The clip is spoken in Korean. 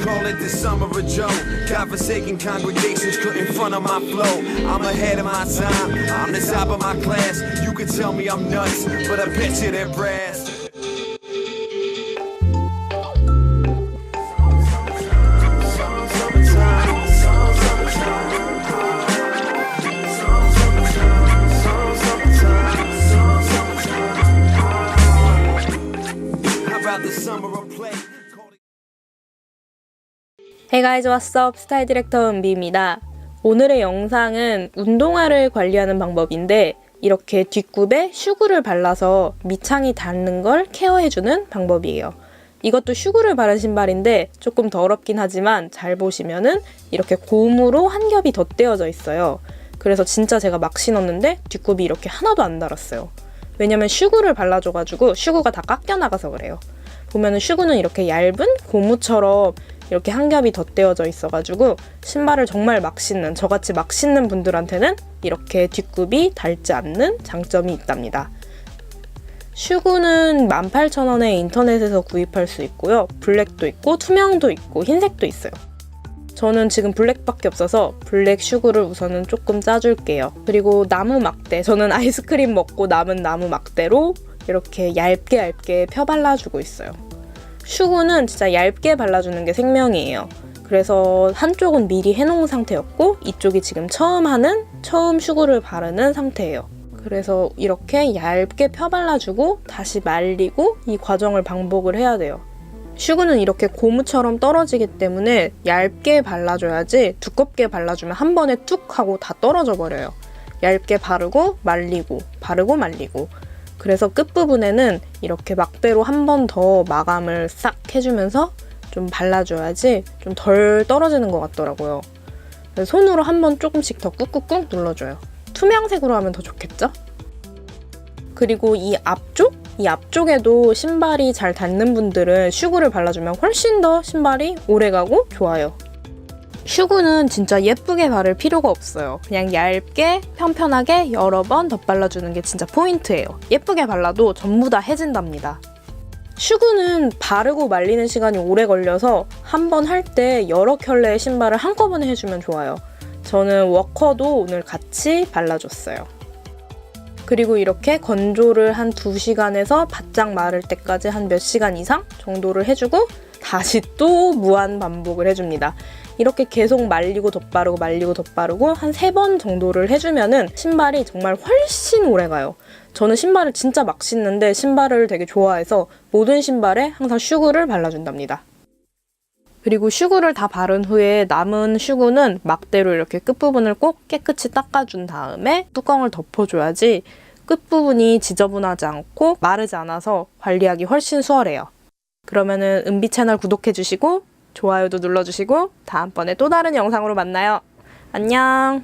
Call it the summer of Joe. God-forsaken congregations couldn't front of my flow. I'm ahead of my time. I'm the top of my class. You can tell me I'm nuts, but I bet you they're brass. How about the summer of play? Hey guys, what's up? 스타일 디렉터 은비입니다. 오늘의 영상은 운동화를 관리하는 방법인데 이렇게 뒷굽에 슈구를 발라서 밑창이 닿는 걸 케어해주는 방법이에요. 이것도 슈구를 바른 신발인데 조금 더럽긴 하지만 잘 보시면은 이렇게 고무로 한 겹이 덧대어져 있어요. 그래서 진짜 제가 막 신었는데 뒷굽이 이렇게 하나도 안 닳았어요. 왜냐면 슈구를 발라줘가지고 슈구가 다 깎여 나가서 그래요. 보면은 슈구는 이렇게 얇은 고무처럼 이렇게 한 겹이 덧대어져 있어가지고 신발을 정말 막 신는, 저같이 막 신는 분들한테는 이렇게 뒷굽이 닳지 않는 장점이 있답니다. 슈구는 18,000원에 인터넷에서 구입할 수 있고요. 블랙도 있고 투명도 있고 흰색도 있어요. 저는 지금 블랙밖에 없어서 블랙 슈구를 우선은 조금 짜줄게요. 그리고 나무 막대, 저는 아이스크림 먹고 남은 나무 막대로 이렇게 얇게 펴 발라주고 있어요. 슈구는 진짜 얇게 발라주는 게 생명이에요. 그래서 한쪽은 미리 해놓은 상태였고 이쪽이 지금 처음 슈구를 바르는 상태예요. 그래서 이렇게 얇게 펴 발라주고 다시 말리고 이 과정을 반복을 해야 돼요. 슈구는 이렇게 고무처럼 떨어지기 때문에 얇게 발라줘야지 두껍게 발라주면 한 번에 툭 하고 다 떨어져 버려요. 얇게 바르고 말리고 바르고 말리고. 그래서 끝부분에는 이렇게 막대로 한 번 더 마감을 싹 해주면서 좀 발라줘야지 좀 덜 떨어지는 것 같더라고요. 그래서 손으로 한 번 조금씩 더 꾹꾹꾹 눌러줘요. 투명색으로 하면 더 좋겠죠? 그리고 이 앞쪽에도 신발이 잘 닿는 분들은 슈구를 발라주면 훨씬 더 신발이 오래가고 좋아요. 슈구는 진짜 예쁘게 바를 필요가 없어요. 그냥 얇게 편편하게 여러 번 덧발라주는 게 진짜 포인트예요. 예쁘게 발라도 전부 다 해진답니다. 슈구는 바르고 말리는 시간이 오래 걸려서 한 번 할 때 여러 켤레의 신발을 한꺼번에 해주면 좋아요. 저는 워커도 오늘 같이 발라줬어요. 그리고 이렇게 건조를 한 2시간에서 바짝 마를 때까지 한 몇 시간 이상 정도를 해주고 다시 또 무한 반복을 해줍니다. 이렇게 계속 말리고 덧바르고 말리고 덧바르고 한 3번 정도를 해주면은 신발이 정말 훨씬 오래가요. 저는 신발을 진짜 막 신는데 신발을 되게 좋아해서 모든 신발에 항상 슈구를 발라준답니다. 그리고 슈구를 다 바른 후에 남은 슈구는 막대로 이렇게 끝부분을 꼭 깨끗이 닦아준 다음에 뚜껑을 덮어줘야지 끝부분이 지저분하지 않고 마르지 않아서 관리하기 훨씬 수월해요. 그러면은 은비 채널 구독해주시고 좋아요도 눌러주시고 다음번에 또 다른 영상으로 만나요. 안녕.